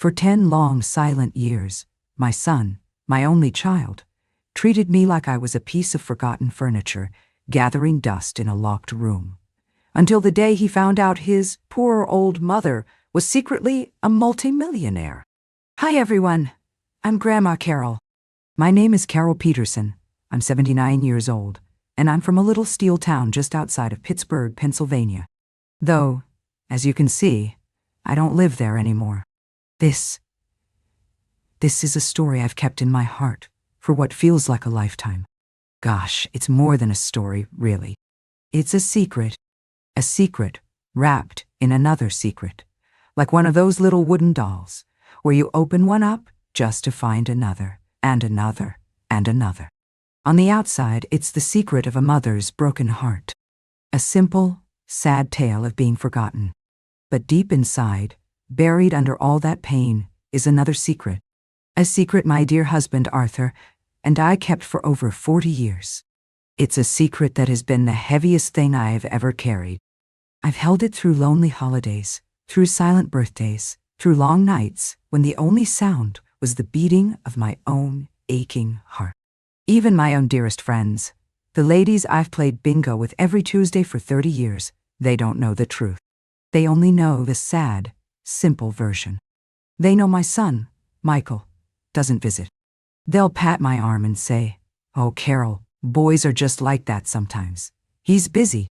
For 10 long, silent years, my son, my only child, treated me like I was a piece of forgotten furniture, gathering dust in a locked room. Until the day he found out his poor old mother was secretly a multimillionaire. Hi everyone, I'm Grandma Carol. My name is Carol Peterson. I'm 79 years old, and I'm from a little steel town just outside of Pittsburgh, Pennsylvania. Though, as you can see, I don't live there anymore. This is a story I've kept in my heart for what feels like a lifetime. Gosh, it's more than a story, really. It's a secret wrapped in another secret, like one of those little wooden dolls, where you open one up just to find another, and another, and another. On the outside, it's the secret of a mother's broken heart. A simple, sad tale of being forgotten. But deep inside, buried under all that pain, is another secret. A secret my dear husband Arthur and I kept for over 40 years. It's a secret that has been the heaviest thing I have ever carried. I've held it through lonely holidays, through silent birthdays, through long nights when the only sound was the beating of my own aching heart. Even my own dearest friends, the ladies I've played bingo with every Tuesday for 30 years, they don't know the truth. They only know the sad, simple version. They know my son, Michael, doesn't visit. They'll pat my arm and say, "Oh, Carol, boys are just like that sometimes. He's busy."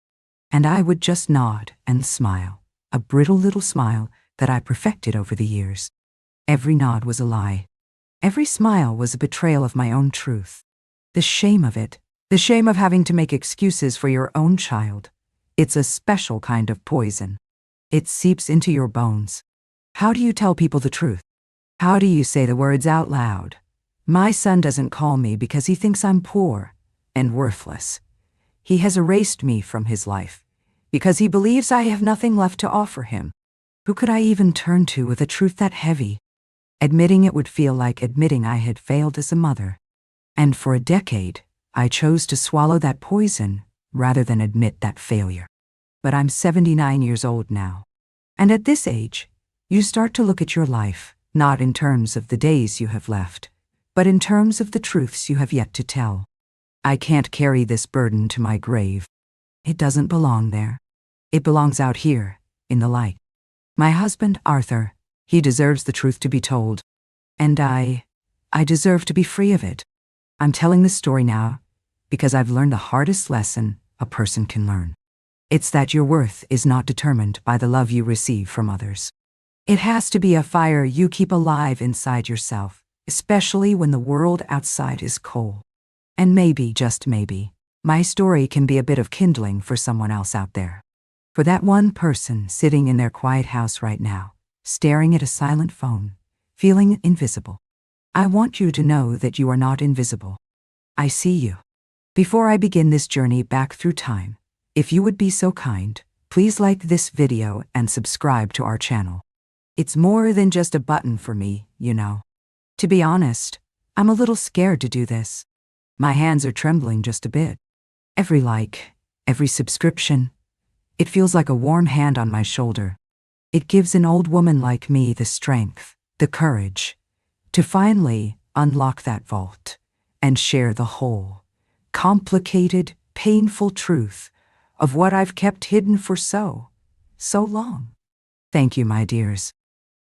And I would just nod and smile, a brittle little smile that I perfected over the years. Every nod was a lie. Every smile was a betrayal of my own truth. The shame of it, the shame of having to make excuses for your own child. It's a special kind of poison. It seeps into your bones. How do you tell people the truth? How do you say the words out loud? My son doesn't call me because he thinks I'm poor and worthless. He has erased me from his life because he believes I have nothing left to offer him. Who could I even turn to with a truth that heavy? Admitting it would feel like admitting I had failed as a mother. And for a decade, I chose to swallow that poison rather than admit that failure. But I'm 79 years old now. And at this age, you start to look at your life, not in terms of the days you have left, but in terms of the truths you have yet to tell. I can't carry this burden to my grave. It doesn't belong there. It belongs out here, in the light. My husband, Arthur, he deserves the truth to be told. And I deserve to be free of it. I'm telling this story now because I've learned the hardest lesson a person can learn. It's that your worth is not determined by the love you receive from others. It has to be a fire you keep alive inside yourself, especially when the world outside is cold. And maybe, just maybe, my story can be a bit of kindling for someone else out there. For that one person sitting in their quiet house right now, staring at a silent phone, feeling invisible. I want you to know that you are not invisible. I see you. Before I begin this journey back through time, if you would be so kind, please like this video and subscribe to our channel. It's more than just a button for me, you know. To be honest, I'm a little scared to do this. My hands are trembling just a bit. Every like, every subscription, it feels like a warm hand on my shoulder. It gives an old woman like me the strength, the courage, to finally unlock that vault and share the whole, complicated, painful truth of what I've kept hidden for so long. Thank you, my dears.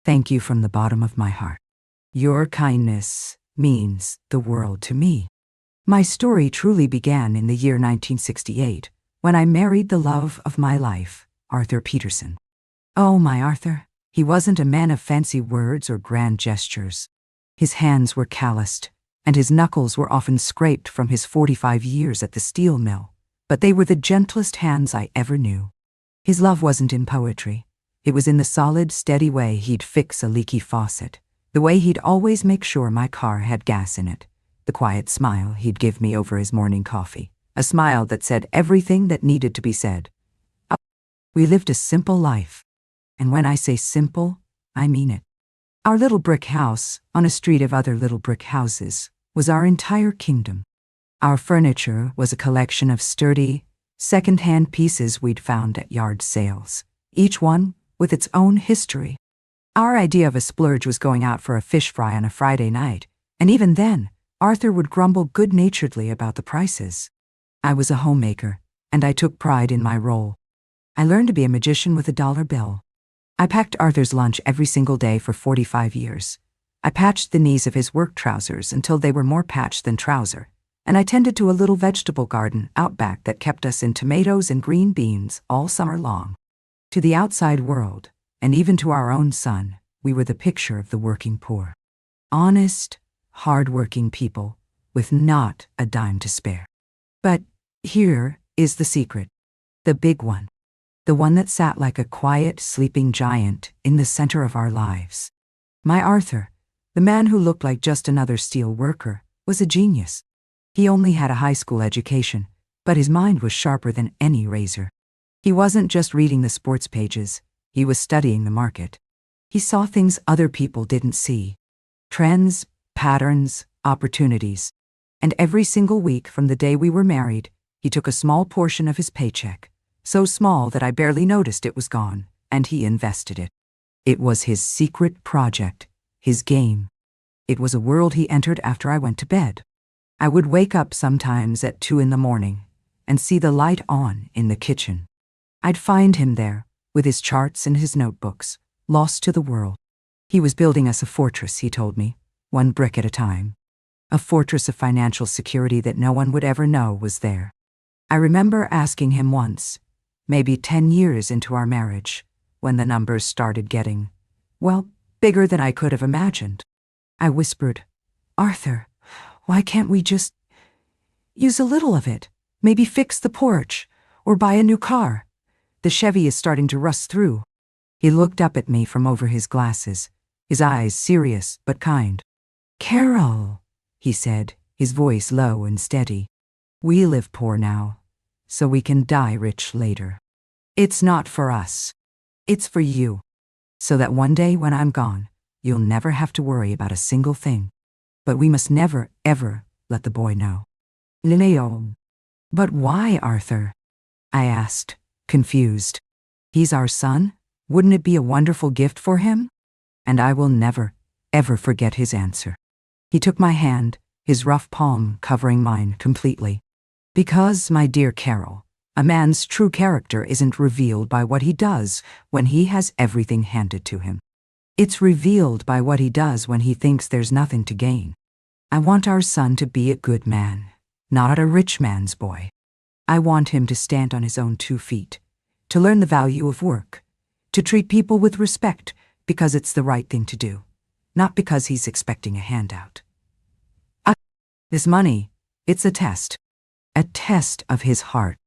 Thank you from the bottom of my heart. Your kindness means the world to me. My story truly began in the year 1968, when I married the love of my life, Arthur Peterson. Oh, my Arthur, he wasn't a man of fancy words or grand gestures. His hands were calloused, and his knuckles were often scraped from his 45 years at the steel mill, but they were the gentlest hands I ever knew. His love wasn't in poetry. It was in the solid, steady way he'd fix a leaky faucet, the way he'd always make sure my car had gas in it, the quiet smile he'd give me over his morning coffee, a smile that said everything that needed to be said. We lived a simple life, and when I say simple, I mean it. Our little brick house, on a street of other little brick houses, was our entire kingdom. Our furniture was a collection of sturdy, second-hand pieces we'd found at yard sales, each one with its own history. Our idea of a splurge was going out for a fish fry on a Friday night, and even then, Arthur would grumble good-naturedly about the prices. I was a homemaker, and I took pride in my role. I learned to be a magician with a dollar bill. I packed Arthur's lunch every single day for 45 years. I patched the knees of his work trousers until they were more patch than trouser, and I tended to a little vegetable garden out back that kept us in tomatoes and green beans all summer long. To the outside world, and even to our own son, we were the picture of the working poor. Honest, hard-working people with not a dime to spare. But here is the secret, the big one. The one that sat like a quiet, sleeping giant in the center of our lives. My Arthur, the man who looked like just another steel worker, was a genius. He only had a high school education, but his mind was sharper than any razor. He wasn't just reading the sports pages, he was studying the market. He saw things other people didn't see. Trends, patterns, opportunities. And every single week from the day we were married, he took a small portion of his paycheck, so small that I barely noticed it was gone, and he invested it. It was his secret project, his game. It was a world he entered after I went to bed. I would wake up sometimes at 2 a.m. and see the light on in the kitchen. I'd find him there, with his charts and his notebooks, lost to the world. He was building us a fortress, he told me, one brick at a time. A fortress of financial security that no one would ever know was there. I remember asking him once, maybe 10 years into our marriage, when the numbers started getting, well, bigger than I could have imagined. I whispered, "Arthur, why can't we just use a little of it? Maybe fix the porch, or buy a new car. The Chevy is starting to rust through." He looked up at me from over his glasses, his eyes serious but kind. "Carol," he said, his voice low and steady. "We live poor now, so we can die rich later. It's not for us. It's for you. So that one day when I'm gone, you'll never have to worry about a single thing. But we must never, ever let the boy know." Millionaire. "But why, Arthur?" I asked, confused. "He's our son. Wouldn't it be a wonderful gift for him?" And I will never, ever forget his answer. He took my hand, his rough palm covering mine completely. "Because, my dear Carol, a man's true character isn't revealed by what he does when he has everything handed to him. It's revealed by what he does when he thinks there's nothing to gain. I want our son to be a good man, not a rich man's boy. I want him to stand on his own 2 feet, to learn the value of work, to treat people with respect because it's the right thing to do, not because he's expecting a handout. This money, it's a test of his heart.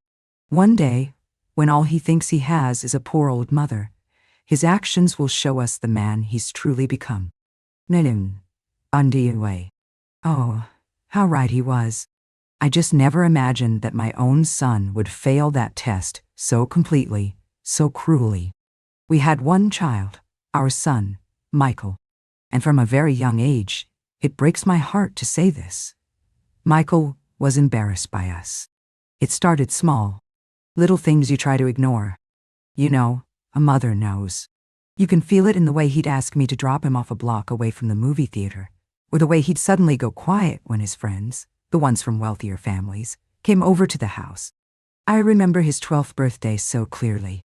One day, when all he thinks he has is a poor old mother, his actions will show us the man he's truly become." Way. Oh, how right he was. I just never imagined that my own son would fail that test so completely, so cruelly. We had one child, our son, Michael, and from a very young age, it breaks my heart to say this, Michael was embarrassed by us. It started small. Little things you try to ignore. You know, a mother knows. You can feel it in the way he'd ask me to drop him off a block away from the movie theater, or the way he'd suddenly go quiet when his friends, the ones from wealthier families, came over to the house. I remember his 12th birthday so clearly.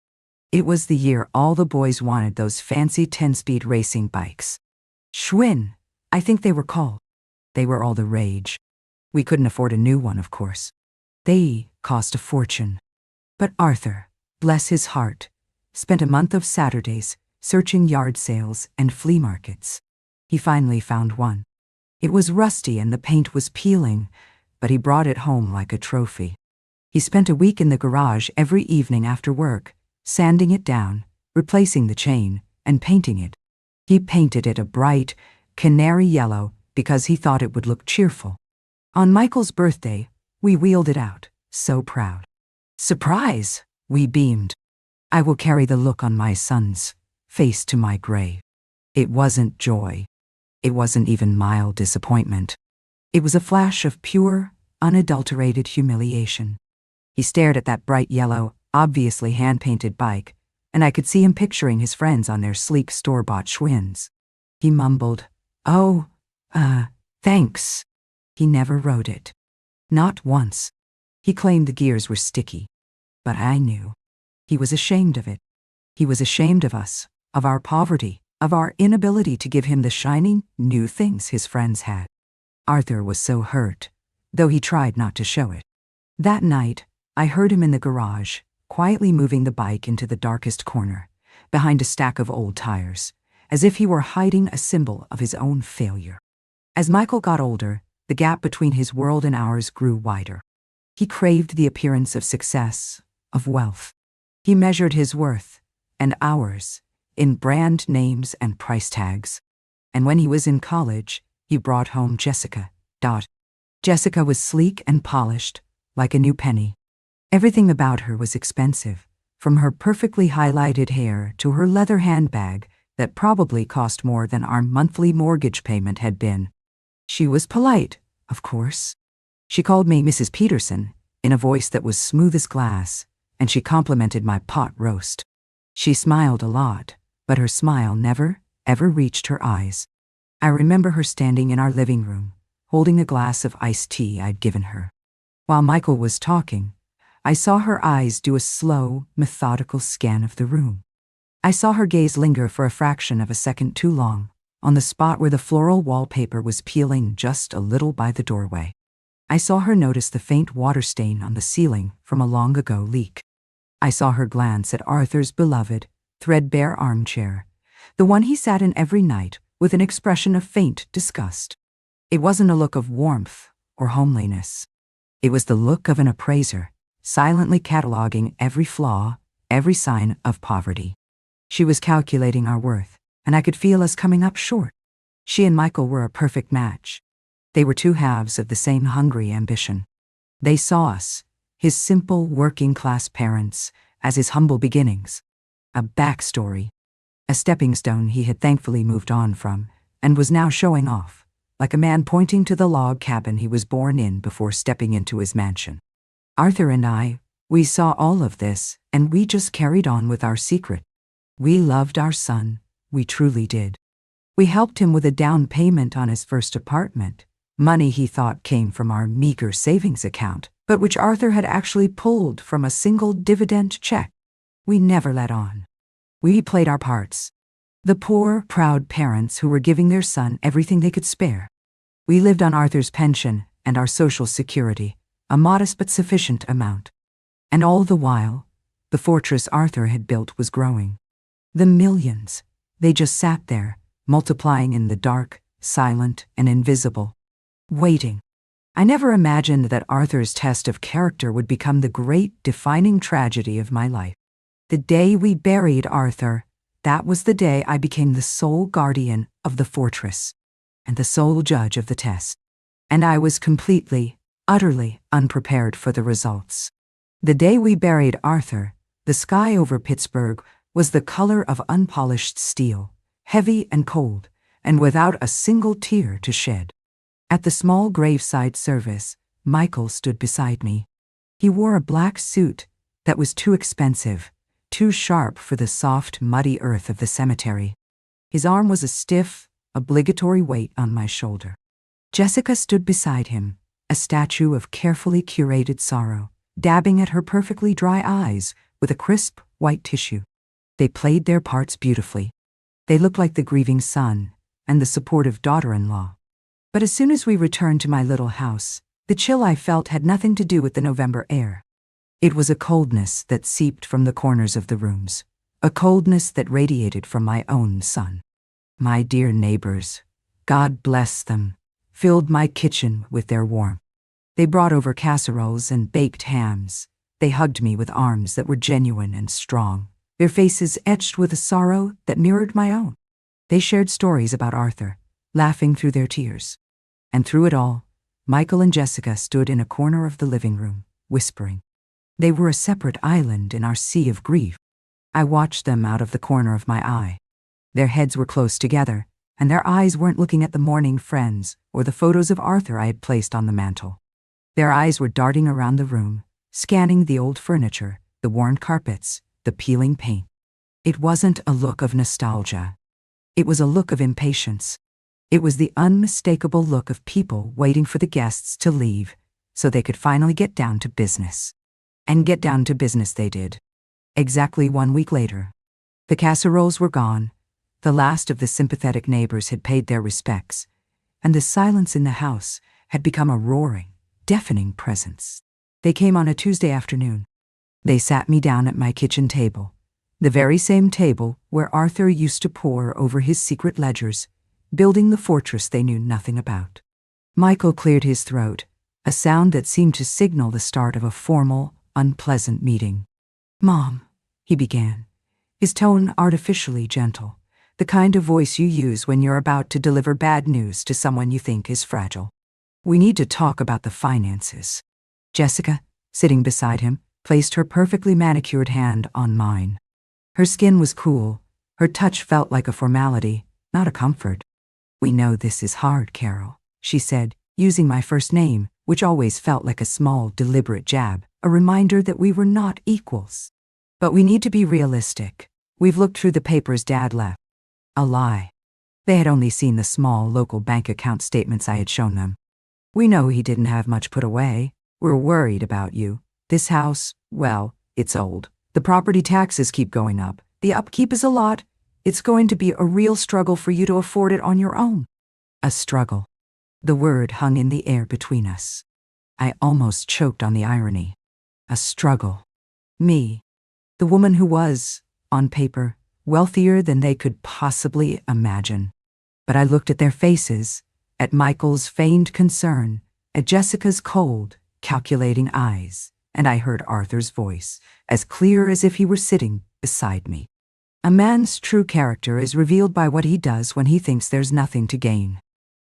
It was the year all the boys wanted those fancy 10-speed racing bikes. Schwinn, I think they were called. They were all the rage. We couldn't afford a new one, of course. They cost a fortune. But Arthur, bless his heart, spent a month of Saturdays searching yard sales and flea markets. He finally found one. It was rusty and the paint was peeling, but he brought it home like a trophy. He spent a week in the garage every evening after work, sanding it down, replacing the chain, and painting it. He painted it a bright, canary yellow because he thought it would look cheerful. On Michael's birthday, we wheeled it out, so proud. Surprise! We beamed. I will carry the look on my son's face to my grave. It wasn't joy. It wasn't even mild disappointment. It was a flash of pure, unadulterated humiliation. He stared at that bright yellow, obviously hand-painted bike, and I could see him picturing his friends on their sleek store-bought Schwinns. He mumbled, "Oh, thanks." He never wrote it. Not once. He claimed the gears were sticky. But I knew. He was ashamed of it. He was ashamed of us, of our poverty, of our inability to give him the shining, new things his friends had. Arthur was so hurt, though he tried not to show it. That night, I heard him in the garage, quietly moving the bike into the darkest corner, behind a stack of old tires, as if he were hiding a symbol of his own failure. As Michael got older, the gap between his world and ours grew wider. He craved the appearance of success, of wealth. He measured his worth, and ours, in brand names and price tags. And when he was in college, he brought home Jessica. Jessica was sleek and polished, like a new penny. Everything about her was expensive, from her perfectly highlighted hair to her leather handbag that probably cost more than our monthly mortgage payment had been. She was polite, of course. She called me Mrs. Peterson in a voice that was smooth as glass, and she complimented my pot roast. She smiled a lot, but her smile never, ever reached her eyes. I remember her standing in our living room, holding a glass of iced tea I'd given her. While Michael was talking, I saw her eyes do a slow, methodical scan of the room. I saw her gaze linger for a fraction of a second too long, on the spot where the floral wallpaper was peeling just a little by the doorway. I saw her notice the faint water stain on the ceiling from a long-ago leak. I saw her glance at Arthur's beloved, threadbare armchair, the one he sat in every night with an expression of faint disgust. It wasn't a look of warmth or homeliness. It was the look of an appraiser, silently cataloging every flaw, every sign of poverty. She was calculating our worth, and I could feel us coming up short. She and Michael were a perfect match. They were two halves of the same hungry ambition. They saw us, his simple working-class parents, as his humble beginnings. A backstory. A stepping stone he had thankfully moved on from, and was now showing off, like a man pointing to the log cabin he was born in before stepping into his mansion. Arthur and I, we saw all of this, and we just carried on with our secret. We loved our son, we truly did. We helped him with a down payment on his first apartment, money he thought came from our meager savings account, but which Arthur had actually pulled from a single dividend check. We never let on. We played our parts. The poor, proud parents who were giving their son everything they could spare. We lived on Arthur's pension and our social security, a modest but sufficient amount. And all the while, the fortress Arthur had built was growing. The millions, they just sat there, multiplying in the dark, silent, and invisible. Waiting. I never imagined that Arthur's test of character would become the great defining tragedy of my life. The day we buried Arthur, that was the day I became the sole guardian of the fortress and the sole judge of the test. And I was completely, utterly unprepared for the results. The day we buried Arthur, the sky over Pittsburgh was the color of unpolished steel, heavy and cold, and without a single tear to shed. At the small graveside service, Michael stood beside me. He wore a black suit that was too expensive, too sharp for the soft, muddy earth of the cemetery. His arm was a stiff, obligatory weight on my shoulder. Jessica stood beside him, a statue of carefully curated sorrow, dabbing at her perfectly dry eyes with a crisp, white tissue. They played their parts beautifully. They looked like the grieving son and the supportive daughter-in-law. But as soon as we returned to my little house, the chill I felt had nothing to do with the November air. It was a coldness that seeped from the corners of the rooms, a coldness that radiated from my own son. My dear neighbors, God bless them, filled my kitchen with their warmth. They brought over casseroles and baked hams. They hugged me with arms that were genuine and strong, their faces etched with a sorrow that mirrored my own. They shared stories about Arthur, laughing through their tears. And through it all, Michael and Jessica stood in a corner of the living room, whispering. They were a separate island in our sea of grief. I watched them out of the corner of my eye. Their heads were close together, and their eyes weren't looking at the mourning friends or the photos of Arthur I had placed on the mantel. Their eyes were darting around the room, scanning the old furniture, the worn carpets, the peeling paint. It wasn't a look of nostalgia. It was a look of impatience. It was the unmistakable look of people waiting for the guests to leave so they could finally get down to business. And get down to business they did. Exactly 1 week later. The casseroles were gone. The last of the sympathetic neighbors had paid their respects, and the silence in the house had become a roaring, deafening presence. They came on a Tuesday afternoon. They sat me down at my kitchen table, the very same table where Arthur used to pore over his secret ledgers, building the fortress they knew nothing about. Michael cleared his throat, a sound that seemed to signal the start of a formal, unpleasant meeting. "Mom," he began, his tone artificially gentle, the kind of voice you use when you're about to deliver bad news to someone you think is fragile. "We need to talk about the finances." Jessica, sitting beside him, placed her perfectly manicured hand on mine. Her skin was cool. Her touch felt like a formality, not a comfort. "We know this is hard, Carol," she said, using my first name, which always felt like a small, deliberate jab, a reminder that we were not equals. "But we need to be realistic. We've looked through the papers Dad left." A lie. They had only seen the small local bank account statements I had shown them. "We know he didn't have much put away. We're worried about you. This house, well, it's old. The property taxes keep going up. The upkeep is a lot. It's going to be a real struggle for you to afford it on your own." A struggle. The word hung in the air between us. I almost choked on the irony. A struggle. Me. The woman who was, on paper, wealthier than they could possibly imagine. But I looked at their faces, at Michael's feigned concern, at Jessica's cold, calculating eyes, and I heard Arthur's voice, as clear as if he were sitting beside me. A man's true character is revealed by what he does when he thinks there's nothing to gain.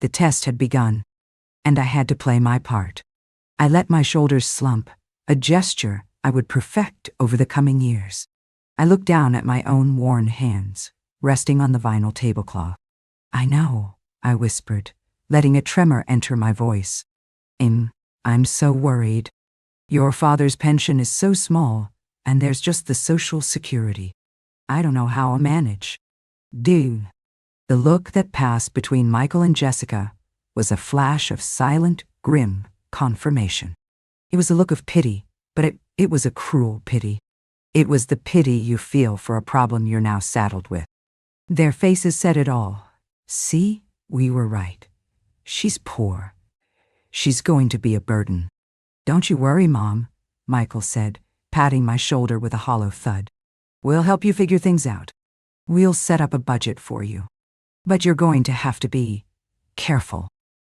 The test had begun, and I had to play my part. I let my shoulders slump, a gesture I would perfect over the coming years. I looked down at my own worn hands, resting on the vinyl tablecloth. "I know," I whispered, letting a tremor enter my voice. I'm so worried. Your father's pension is so small, and there's just the Social Security. I don't know how I'll manage." "Dude." The look that passed between Michael and Jessica was a flash of silent, grim confirmation. It was a look of pity, but it was a cruel pity. It was the pity you feel for a problem you're now saddled with. Their faces said it all. "See, we were right. She's poor. She's going to be a burden." "Don't you worry, Mom," Michael said, patting my shoulder with a hollow thud. "We'll help you figure things out. We'll set up a budget for you. But you're going to have to be careful.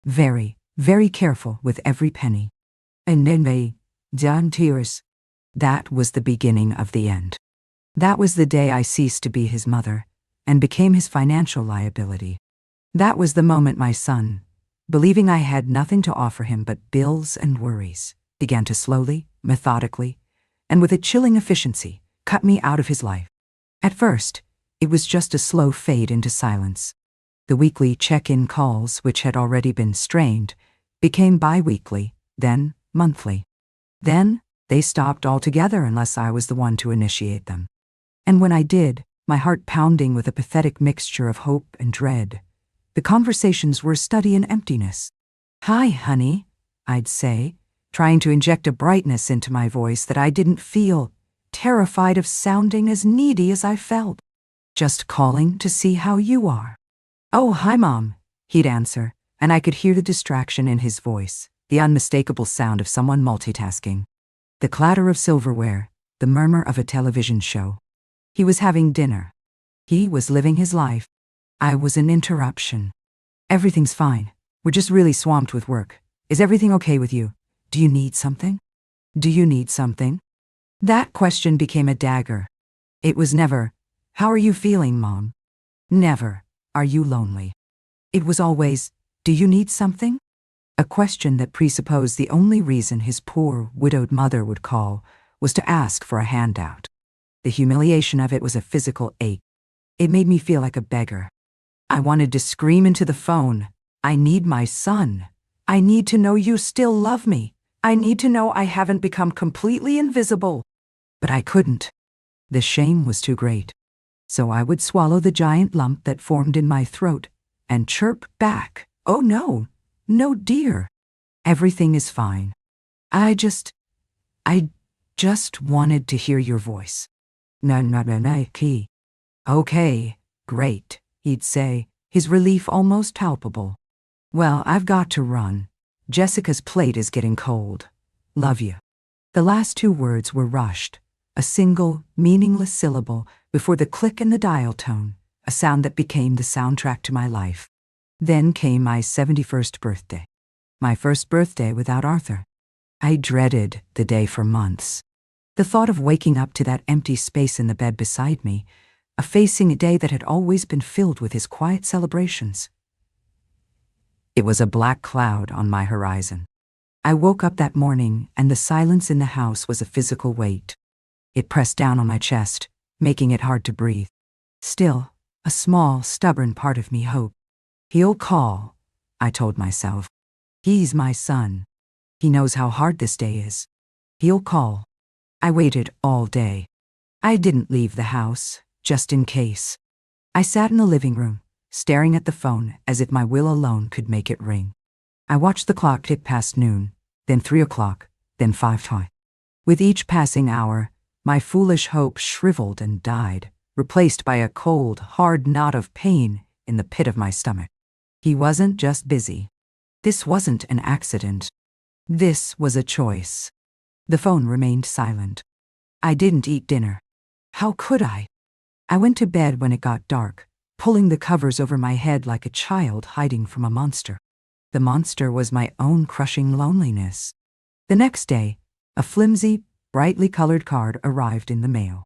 Very, very careful with every penny." And then they, John tears. That was the beginning of the end. That was the day I ceased to be his mother and became his financial liability. That was the moment my son, believing I had nothing to offer him but bills and worries, began to slowly, methodically, and with a chilling efficiency, cut me out of his life. At first, it was just a slow fade into silence. The weekly check-in calls, which had already been strained, became bi-weekly, then monthly. Then, they stopped altogether unless I was the one to initiate them. And when I did, my heart pounding with a pathetic mixture of hope and dread, the conversations were a study in emptiness. "Hi, honey," I'd say, trying to inject a brightness into my voice that I didn't feel, terrified of sounding as needy as I felt. "Just calling to see how you are." "Oh, hi, Mom," he'd answer, and I could hear the distraction in his voice, the unmistakable sound of someone multitasking. The clatter of silverware, the murmur of a television show. He was having dinner. He was living his life. I was an interruption. "Everything's fine. We're just really swamped with work. Is everything okay with you? Do you need something? Do you need something?" That question became a dagger. It was never, "How are you feeling, Mom?" Never, "Are you lonely?" It was always, "Do you need something?" A question that presupposed the only reason his poor, widowed mother would call was to ask for a handout. The humiliation of it was a physical ache. It made me feel like a beggar. I wanted to scream into the phone, "I need my son. I need to know you still love me. I need to know I haven't become completely invisible." But I couldn't. The shame was too great. So I would swallow the giant lump that formed in my throat and chirp back, "Oh no, no dear. Everything is fine. I just wanted to hear your voice." No, no, no, no, key. "Okay, great," he'd say, his relief almost palpable. "Well, I've got to run. Jessica's plate is getting cold. Love you." The last two words were rushed, a single, meaningless syllable before the click in the dial tone, a sound that became the soundtrack to my life. Then came my 71st birthday. My first birthday without Arthur. I dreaded the day for months. The thought of waking up to that empty space in the bed beside me, facing a day that had always been filled with his quiet celebrations. It was a black cloud on my horizon. I woke up that morning and the silence in the house was a physical weight. It pressed down on my chest, making it hard to breathe. Still, a small, stubborn part of me hoped. "He'll call," I told myself. "He's my son. He knows how hard this day is. He'll call." I waited all day. I didn't leave the house, just in case. I sat in the living room, staring at the phone as if my will alone could make it ring. I watched the clock tick past noon, then 3 o'clock, then 5:00. With each passing hour, my foolish hope shriveled and died, replaced by a cold, hard knot of pain in the pit of my stomach. He wasn't just busy. This wasn't an accident. This was a choice. The phone remained silent. I didn't eat dinner. How could I? I went to bed when it got dark, pulling the covers over my head like a child hiding from a monster. The monster was my own crushing loneliness. The next day, a flimsy, brightly colored card arrived in the mail.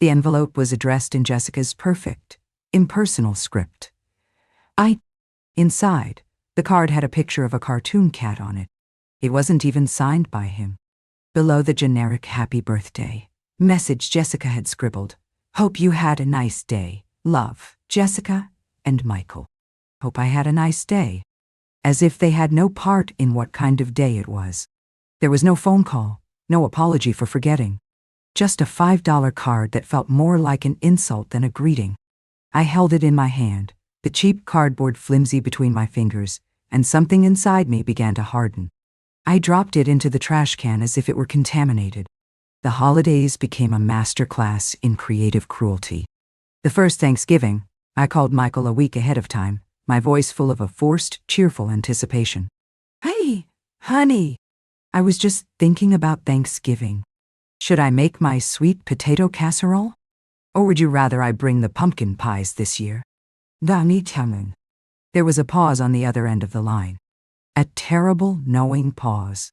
The envelope was addressed in Jessica's perfect, impersonal script. Inside, the card had a picture of a cartoon cat on it. It wasn't even signed by him. Below the generic happy birthday message Jessica had scribbled, "Hope you had a nice day. Love, Jessica and Michael." Hope I had a nice day. As if they had no part in what kind of day it was. There was no phone call, no apology for forgetting. Just a $5 card that felt more like an insult than a greeting. I held it in my hand, the cheap cardboard flimsy between my fingers, and something inside me began to harden. I dropped it into the trash can as if it were contaminated. The holidays became a master class in creative cruelty. The first Thanksgiving, I called Michael a week ahead of time, my voice full of a forced, cheerful anticipation. "Hey, honey, I was just thinking about Thanksgiving. Should I make my sweet potato casserole? Or would you rather I bring the pumpkin pies this year?" There was a pause on the other end of the line. A terrible, knowing pause.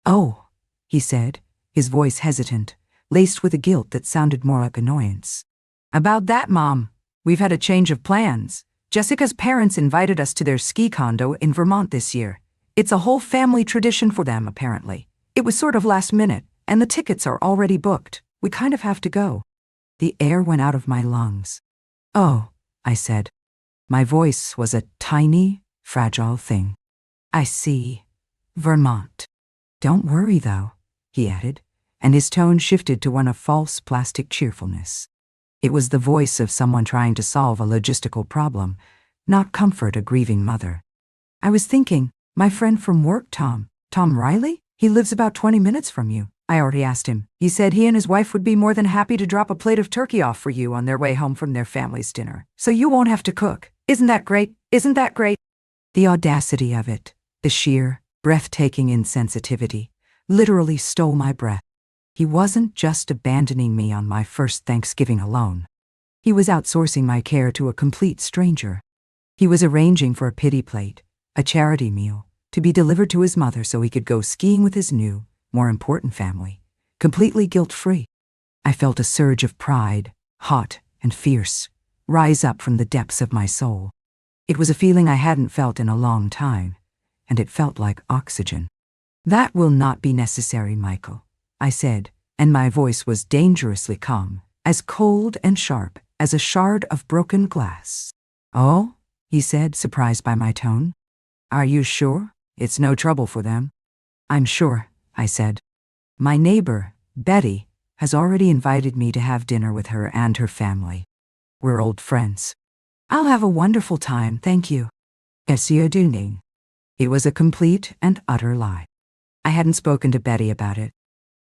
"Oh," he said, his voice hesitant, laced with a guilt that sounded more like annoyance. "About that, Mom, we've had a change of plans. Jessica's parents invited us to their ski condo in Vermont this year. It's a whole family tradition for them, apparently. It was sort of last minute, and the tickets are already booked. We kind of have to go." The air went out of my lungs. "Oh," I said. My voice was a tiny, fragile thing. "I see. Vermont. Don't worry, though," he added, and his tone shifted to one of false plastic cheerfulness. It was the voice of someone trying to solve a logistical problem, not comfort a grieving mother. "I was thinking, my friend from work, Tom Riley? He lives about 20 minutes from you. I already asked him. He said he and his wife would be more than happy to drop a plate of turkey off for you on their way home from their family's dinner. So you won't have to cook. Isn't that great? Isn't that great?" The audacity of it, the sheer, breathtaking insensitivity, literally stole my breath. He wasn't just abandoning me on my first Thanksgiving alone. He was outsourcing my care to a complete stranger. He was arranging for a pity plate, a charity meal, to be delivered to his mother so he could go skiing with his new, more important family, completely guilt-free. I felt a surge of pride, hot and fierce, rise up from the depths of my soul. It was a feeling I hadn't felt in a long time, and it felt like oxygen. "That will not be necessary, Michael," I said, and my voice was dangerously calm, as cold and sharp as a shard of broken glass. "Oh?" he said, surprised by my tone. "Are you sure? It's no trouble for them." "I'm sure," I said. "My neighbor, Betty, has already invited me to have dinner with her and her family." We're old friends. I'll have a wonderful time, thank you. See you doing. It was a complete and utter lie. I hadn't spoken to Betty about it.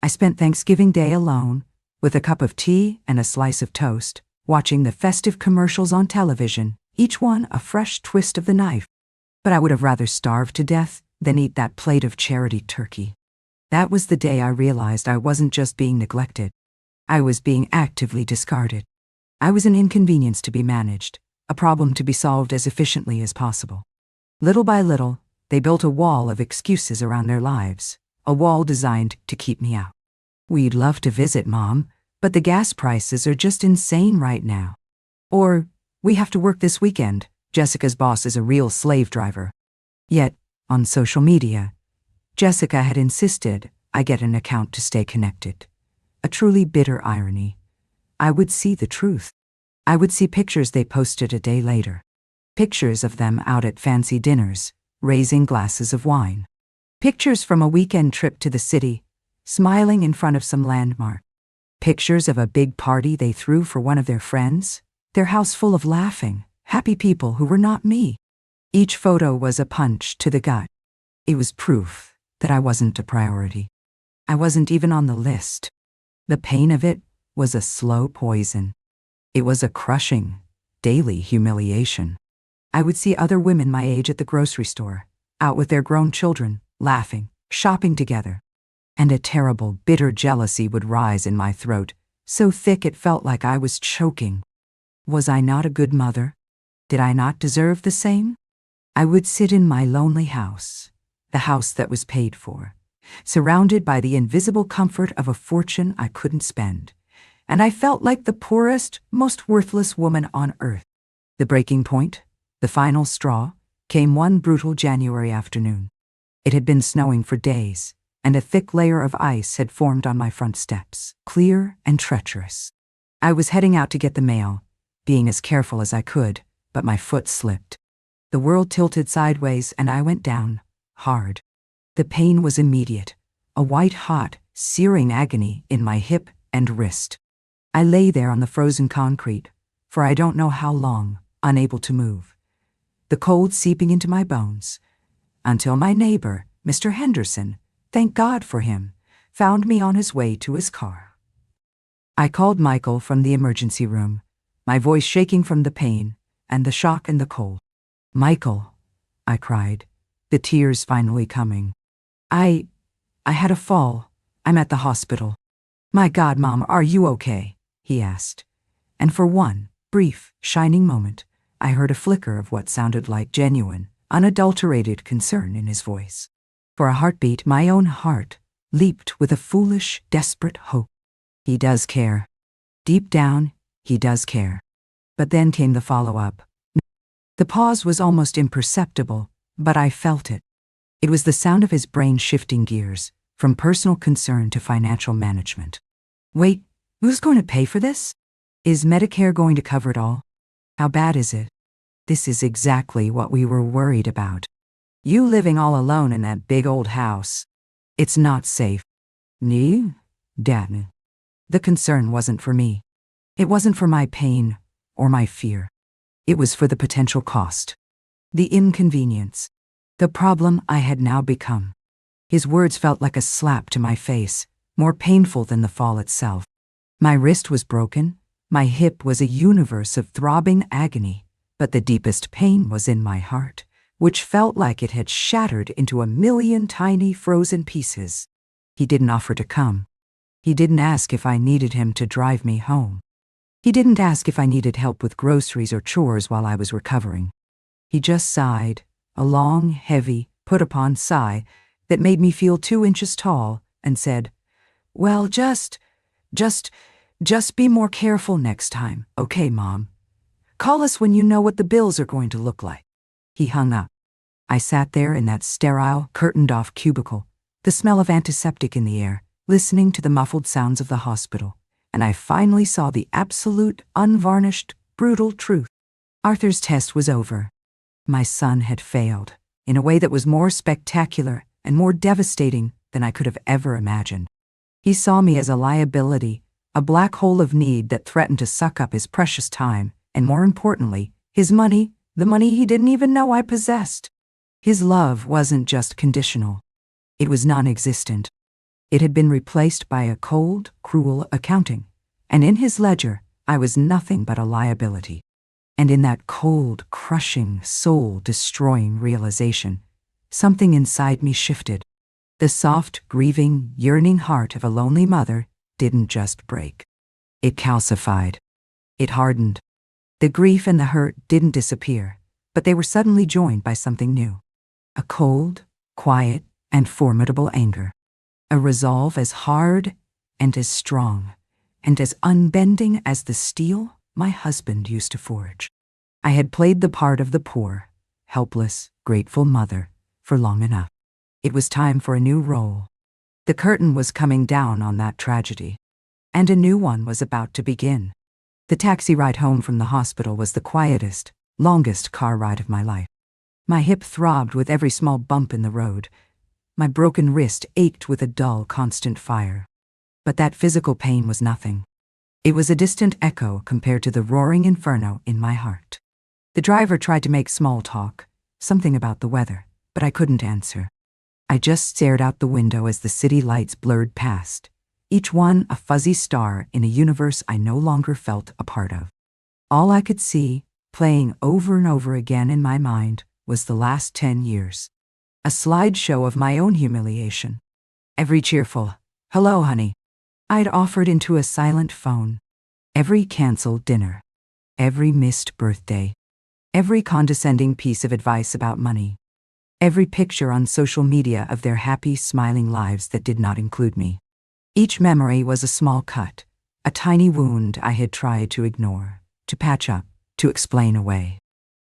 I spent Thanksgiving Day alone, with a cup of tea and a slice of toast, watching the festive commercials on television, each one a fresh twist of the knife. But I would have rather starved to death than eat that plate of charity turkey. That was the day I realized I wasn't just being neglected. I was being actively discarded. I was an inconvenience to be managed, a problem to be solved as efficiently as possible. Little by little, they built a wall of excuses around their lives, a wall designed to keep me out. We'd love to visit, Mom, but the gas prices are just insane right now. Or, we have to work this weekend. Jessica's boss is a real slave driver. Yet, on social media, Jessica had insisted I get an account to stay connected. A truly bitter irony. I would see the truth. I would see pictures they posted a day later. Pictures of them out at fancy dinners, raising glasses of wine. Pictures from a weekend trip to the city, smiling in front of some landmark. Pictures of a big party they threw for one of their friends, their house full of laughing, happy people who were not me. Each photo was a punch to the gut. It was proof that I wasn't a priority. I wasn't even on the list. The pain of it was a slow poison. It was a crushing, daily humiliation. I would see other women my age at the grocery store, out with their grown children, laughing, shopping together. And a terrible, bitter jealousy would rise in my throat, so thick it felt like I was choking. Was I not a good mother? Did I not deserve the same? I would sit in my lonely house, the house that was paid for, surrounded by the invisible comfort of a fortune I couldn't spend, and I felt like the poorest, most worthless woman on earth. The breaking point, the final straw, came one brutal January afternoon. It had been snowing for days, and a thick layer of ice had formed on my front steps, clear and treacherous. I was heading out to get the mail, being as careful as I could, but my foot slipped. The world tilted sideways and I went down, hard. The pain was immediate, a white-hot, searing agony in my hip and wrist. I lay there on the frozen concrete, for I don't know how long, unable to move. The cold seeping into my bones, until my neighbor, Mr. Henderson, thank God for him, found me on his way to his car. I called Michael from the emergency room, my voice shaking from the pain and the shock and the cold. "Michael," I cried, the tears finally coming. I had a fall. I'm at the hospital." "My God, Mom, are you okay?" he asked. And for one brief, shining moment, I heard a flicker of what sounded like genuine, unadulterated concern in his voice. For a heartbeat, my own heart leaped with a foolish, desperate hope. He does care. Deep down, he does care. But then came the follow-up. The pause was almost imperceptible, but I felt it. It was the sound of his brain shifting gears, from personal concern to financial management. "Wait, who's going to pay for this? Is Medicare going to cover it all? How bad is it?" "This is exactly what we were worried about. You living all alone in that big old house. It's not safe." "Nee, Dad." The concern wasn't for me. It wasn't for my pain or my fear. It was for the potential cost. The inconvenience. The problem I had now become. His words felt like a slap to my face, more painful than the fall itself. My wrist was broken. My hip was a universe of throbbing agony, but the deepest pain was in my heart, which felt like it had shattered into a million tiny frozen pieces. He didn't offer to come. He didn't ask if I needed him to drive me home. He didn't ask if I needed help with groceries or chores while I was recovering. He just sighed, a long, heavy, put-upon sigh that made me feel 2 inches tall, and said, "Well, just be more careful next time, okay, Mom? Call us when you know what the bills are going to look like." He hung up. I sat there in that sterile, curtained-off cubicle, the smell of antiseptic in the air, listening to the muffled sounds of the hospital, and I finally saw the absolute, unvarnished, brutal truth. Arthur's test was over. My son had failed, in a way that was more spectacular and more devastating than I could have ever imagined. He saw me as a liability, a black hole of need that threatened to suck up his precious time and more importantly, his money, the money he didn't even know I possessed. His love wasn't just conditional. It was non-existent. It had been replaced by a cold, cruel accounting, and in his ledger, I was nothing but a liability. And in that cold, crushing, soul-destroying realization, something inside me shifted. The soft, grieving, yearning heart of a lonely mother didn't just break. It calcified. It hardened. The grief and the hurt didn't disappear, but they were suddenly joined by something new. A cold, quiet, and formidable anger. A resolve as hard and as strong and as unbending as the steel my husband used to forge. I had played the part of the poor, helpless, grateful mother for long enough. It was time for a new role. The curtain was coming down on that tragedy, and a new one was about to begin. The taxi ride home from the hospital was the quietest, longest car ride of my life. My hip throbbed with every small bump in the road. My broken wrist ached with a dull, constant fire. But that physical pain was nothing. It was a distant echo compared to the roaring inferno in my heart. The driver tried to make small talk, something about the weather, but I couldn't answer. I just stared out the window as the city lights blurred past, each one a fuzzy star in a universe I no longer felt a part of. All I could see, playing over and over again in my mind, was the last 10 years. A slideshow of my own humiliation. Every cheerful, "Hello, honey," I'd offered into a silent phone. Every canceled dinner. Every missed birthday. Every condescending piece of advice about money. Every picture on social media of their happy, smiling lives that did not include me. Each memory was a small cut, a tiny wound I had tried to ignore, to patch up, to explain away.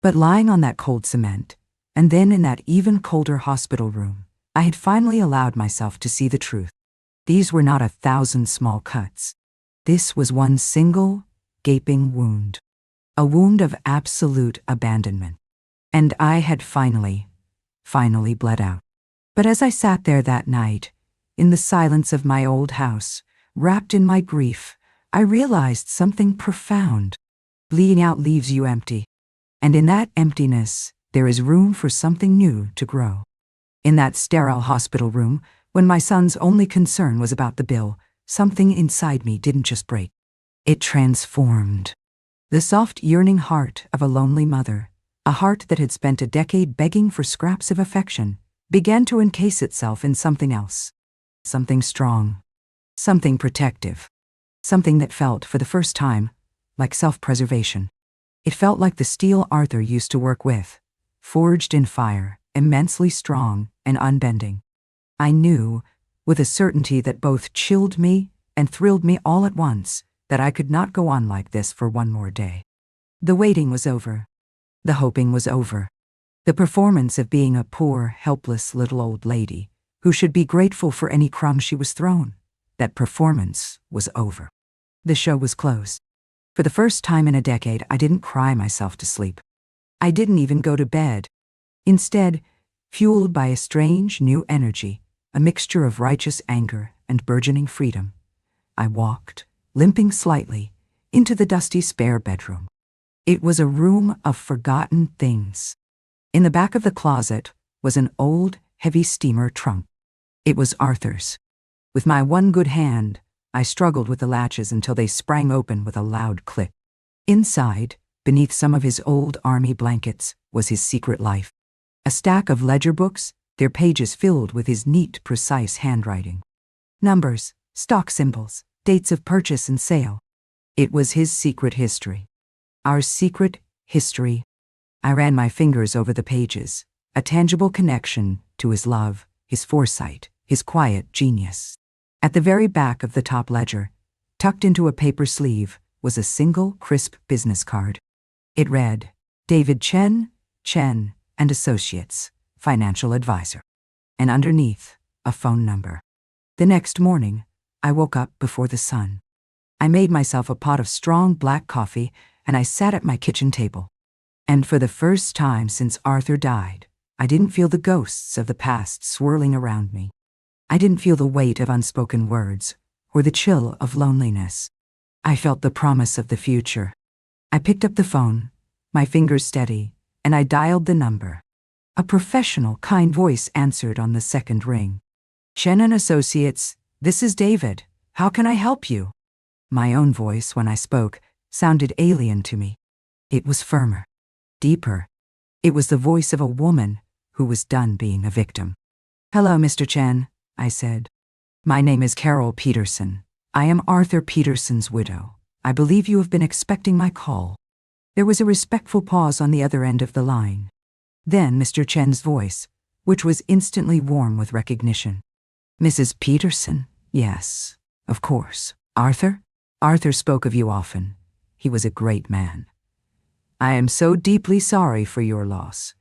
But lying on that cold cement, and then in that even colder hospital room, I had finally allowed myself to see the truth. These were not 1,000 small cuts. This was one single, gaping wound. A wound of absolute abandonment. And I had finally bled out. But as I sat there that night, in the silence of my old house, wrapped in my grief, I realized something profound. Bleeding out leaves you empty. And in that emptiness, there is room for something new to grow. In that sterile hospital room, when my son's only concern was about the bill, something inside me didn't just break. It transformed. The soft, yearning heart of a lonely mother, a heart that had spent a decade begging for scraps of affection, began to encase itself in something else. Something strong. Something protective. Something that felt, for the first time, like self-preservation. It felt like the steel Arthur used to work with, forged in fire, immensely strong and unbending. I knew, with a certainty that both chilled me and thrilled me all at once, that I could not go on like this for one more day. The waiting was over. The hoping was over. The performance of being a poor, helpless little old lady who should be grateful for any crumb she was thrown, that performance was over. The show was closed. For the first time in a decade, I didn't cry myself to sleep. I didn't even go to bed. Instead, fueled by a strange new energy, a mixture of righteous anger and burgeoning freedom, I walked, limping slightly, into the dusty spare bedroom. It was a room of forgotten things. In the back of the closet was an old, heavy steamer trunk. It was Arthur's. With my one good hand, I struggled with the latches until they sprang open with a loud click. Inside, beneath some of his old army blankets, was his secret life. A stack of ledger books, their pages filled with his neat, precise handwriting. Numbers, stock symbols, dates of purchase and sale. It was his secret history. Our secret history. I ran my fingers over the pages, a tangible connection to his love, his foresight, his quiet genius. At the very back of the top ledger, tucked into a paper sleeve, was a single, crisp business card. It read, David Chen and Associates, Financial Advisor. And underneath, a phone number. The next morning, I woke up before the sun. I made myself a pot of strong black coffee and I sat at my kitchen table. And for the first time since Arthur died, I didn't feel the ghosts of the past swirling around me. I didn't feel the weight of unspoken words or the chill of loneliness. I felt the promise of the future. I picked up the phone, my fingers steady, and I dialed the number. A professional, kind voice answered on the second ring. Chen and Associates, this is David. How can I help you? My own voice, when I spoke, sounded alien to me. It was firmer, deeper. It was the voice of a woman who was done being a victim. Hello, Mr. Chen, I said. My name is Carol Peterson. I am Arthur Peterson's widow. I believe you have been expecting my call. There was a respectful pause on the other end of the line. Then Mr. Chen's voice, which was instantly warm with recognition. Mrs. Peterson? Yes, of course. Arthur? Arthur spoke of you often. He was a great man. I am so deeply sorry for your loss.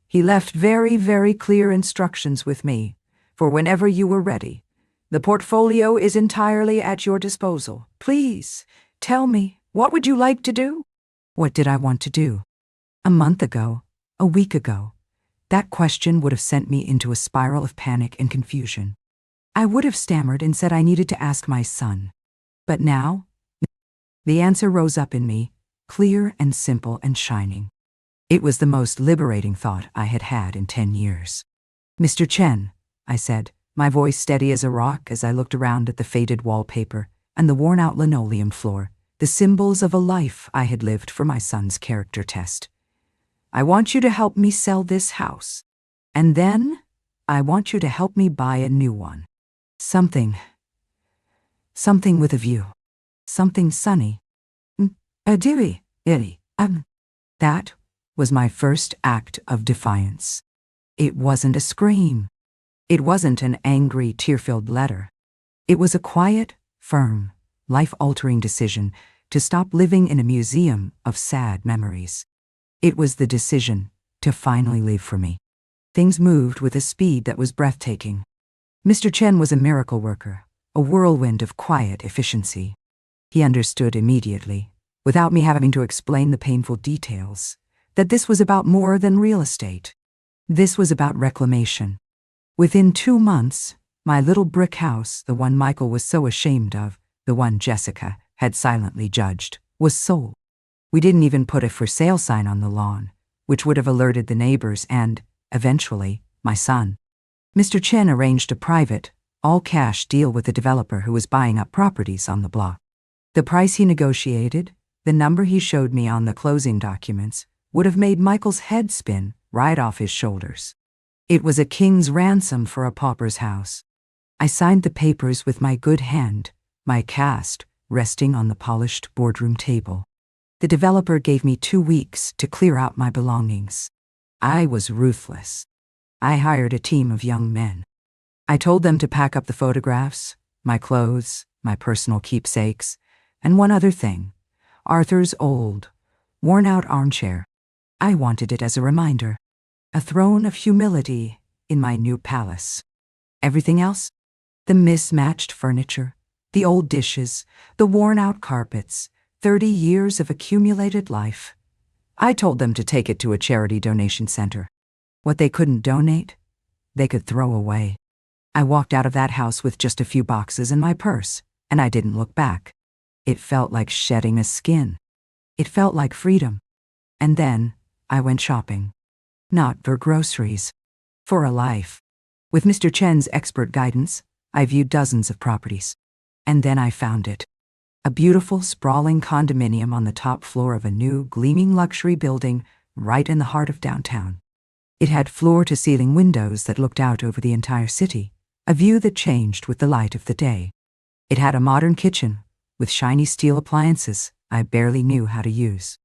He left very, very clear instructions with me for whenever you were ready. The portfolio is entirely at your disposal. Please, tell me, what would you like to do? What did I want to do? A month ago, a week ago, that question would have sent me into a spiral of panic and confusion. I would have stammered and said I needed to ask my son. But now, the answer rose up in me, clear and simple and shining. It was the most liberating thought I had had in 10 years. Mr. Chen, I said, my voice steady as a rock as I looked around at the faded wallpaper and the worn-out linoleum floor, the symbols of a life I had lived for my son's character test. I want you to help me sell this house. And then, I want you to help me buy a new one. Something with a view. Something sunny. That was my first act of defiance. It wasn't a scream. It wasn't an angry, tear-filled letter. It was a quiet, firm, life-altering decision to stop living in a museum of sad memories. It was the decision to finally live for me. Things moved with a speed that was breathtaking. Mr. Chen was a miracle worker, a whirlwind of quiet efficiency. He understood immediately, without me having to explain the painful details, that this was about more than real estate. This was about reclamation. Within 2 months, my little brick house, the one Michael was so ashamed of, the one Jessica had silently judged, was sold. We didn't even put a for sale sign on the lawn, which would have alerted the neighbors and, eventually, my son. Mr. Chen arranged a private, all-cash deal with the developer who was buying up properties on the block. The price he negotiated, the number he showed me on the closing documents, would have made Michael's head spin right off his shoulders. It was a king's ransom for a pauper's house. I signed the papers with my good hand, my cast resting on the polished boardroom table. The developer gave me 2 weeks to clear out my belongings. I was ruthless. I hired a team of young men. I told them to pack up the photographs, my clothes, my personal keepsakes, and one other thing, Arthur's old, worn-out armchair. I wanted it as a reminder, a throne of humility in my new palace. Everything else? The mismatched furniture, the old dishes, the worn-out carpets, 30 years of accumulated life. I told them to take it to a charity donation center. What they couldn't donate, they could throw away. I walked out of that house with just a few boxes in my purse, and I didn't look back. It felt like shedding a skin. It felt like freedom. And then I went shopping. Not for groceries, for a life. With Mr. Chen's expert guidance, I viewed dozens of properties. And then I found it. A beautiful, sprawling condominium on the top floor of a new, gleaming luxury building right in the heart of downtown. It had floor-to-ceiling windows that looked out over the entire city, a view that changed with the light of the day. It had a modern kitchen, with shiny steel appliances I barely knew how to use.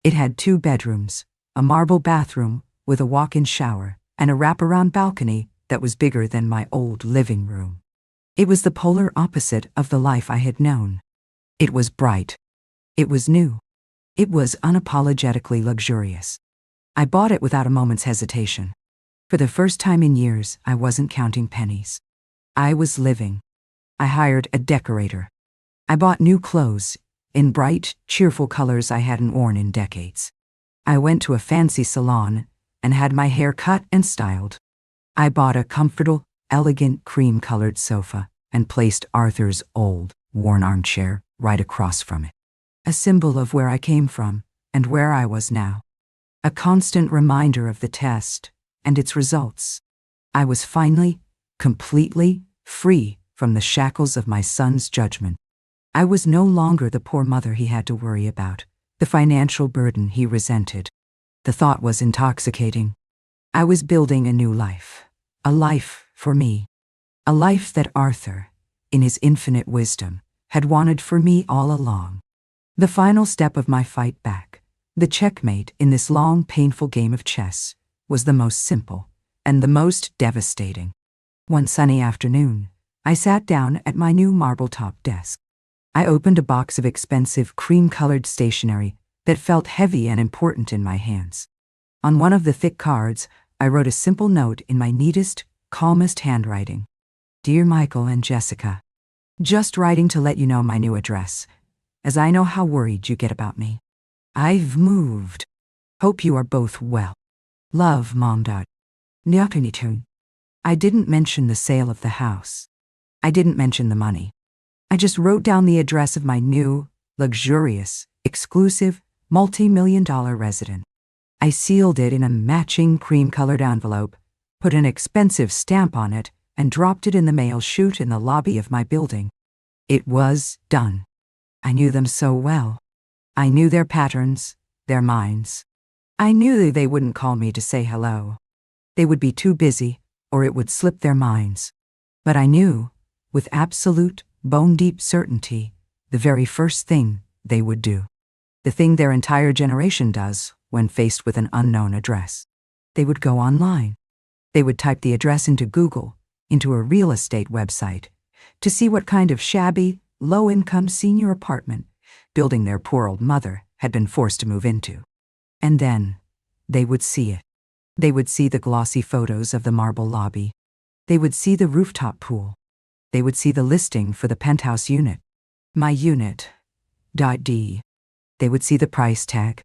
It had 2 bedrooms, a marble bathroom with a walk-in shower, and a wraparound balcony that was bigger than my old living room. It was the polar opposite of the life I had known. It was bright. It was new. It was unapologetically luxurious. I bought it without a moment's hesitation. For the first time in years, I wasn't counting pennies. I was living. I hired a decorator. I bought new clothes, in bright, cheerful colors I hadn't worn in decades. I went to a fancy salon and had my hair cut and styled. I bought a comfortable, elegant cream-colored sofa and placed Arthur's old, worn armchair right across from it. A symbol of where I came from, and where I was now. A constant reminder of the test and its results. I was finally, completely free from the shackles of my son's judgment. I was no longer the poor mother he had to worry about, the financial burden he resented. The thought was intoxicating. I was building a new life, a life for me, a life that Arthur, in his infinite wisdom, had wanted for me all along. The final step of my fight back, the checkmate in this long, painful game of chess, was the most simple and the most devastating. One sunny afternoon, I sat down at my new marble-top desk. I opened a box of expensive cream-colored stationery that felt heavy and important in my hands. On one of the thick cards, I wrote a simple note in my neatest, calmest handwriting. Dear Michael and Jessica, just writing to let you know my new address, as I know how worried you get about me. I've moved. Hope you are both well. Love, Mom. I didn't mention the sale of the house. I didn't mention the money. I just wrote down the address of my new, luxurious, exclusive, multi-million-dollar residence. I sealed it in a matching cream-colored envelope, put an expensive stamp on it, and dropped it in the mail chute in the lobby of my building. It was done. I knew them so well. I knew their patterns, their minds. I knew they wouldn't call me to say hello. They would be too busy, or it would slip their minds. But I knew, with absolute, bone-deep certainty, the very first thing they would do. The thing their entire generation does when faced with an unknown address. They would go online. They would type the address into Google, into a real estate website, to see what kind of shabby, low-income senior apartment building their poor old mother had been forced to move into. And then, they would see it. They would see the glossy photos of the marble lobby. They would see the rooftop pool. They would see the listing for the penthouse unit. My unit. .d. They would see the price tag.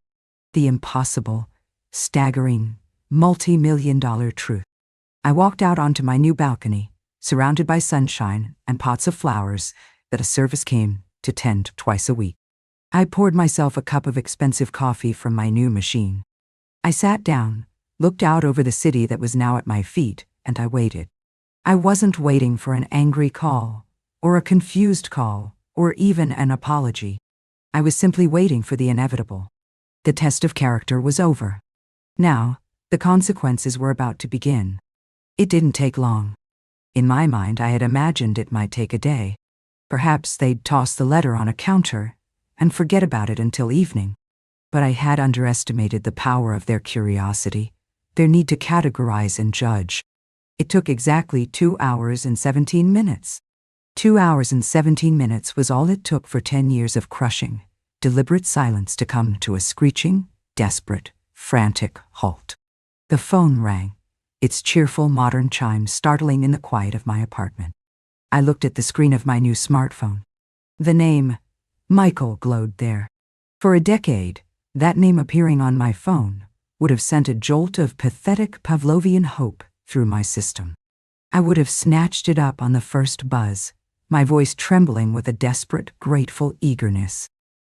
The impossible, staggering, multi-million-dollar truth. I walked out onto my new balcony, surrounded by sunshine and pots of flowers that a service came to tend twice a week. I poured myself a cup of expensive coffee from my new machine. I sat down, looked out over the city that was now at my feet, and I waited. I wasn't waiting for an angry call, or a confused call, or even an apology. I was simply waiting for the inevitable. The test of character was over. Now, the consequences were about to begin. It didn't take long. In my mind, I had imagined it might take a day. Perhaps they'd toss the letter on a counter and forget about it until evening. But I had underestimated the power of their curiosity, their need to categorize and judge. It took exactly 2 hours and 17 minutes. 2 hours and 17 minutes was all it took for 10 years of crushing, deliberate silence to come to a screeching, desperate, frantic halt. The phone rang, its cheerful modern chime startling in the quiet of my apartment. I looked at the screen of my new smartphone. The name, Michael, glowed there. For a decade, that name appearing on my phone would have sent a jolt of pathetic Pavlovian hope through my system. I would have snatched it up on the first buzz, my voice trembling with a desperate, grateful eagerness.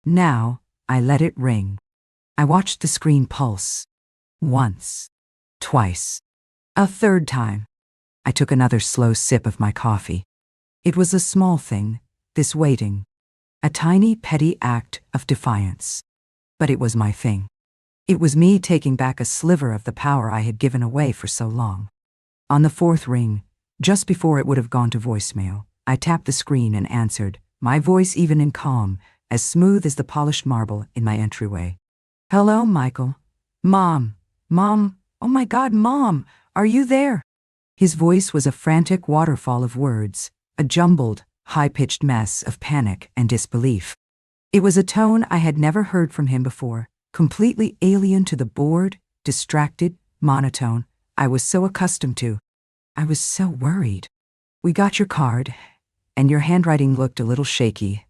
Now, I let it ring. I watched the screen pulse. Once. Twice. A third time. I took another slow sip of my coffee. It was a small thing, this waiting. A tiny, petty act of defiance. But it was my thing. It was me taking back a sliver of the power I had given away for so long. On the fourth ring, just before it would have gone to voicemail, I tapped the screen and answered, my voice even in calm, as smooth as the polished marble in my entryway. Hello, Michael. Mom. Mom. Oh my God, Mom. Are you there? His voice was a frantic waterfall of words, a jumbled, high-pitched mess of panic and disbelief. It was a tone I had never heard from him before, completely alien to the bored, distracted, monotone I was so accustomed to. I was so worried. We got your card, and your handwriting looked a little shaky,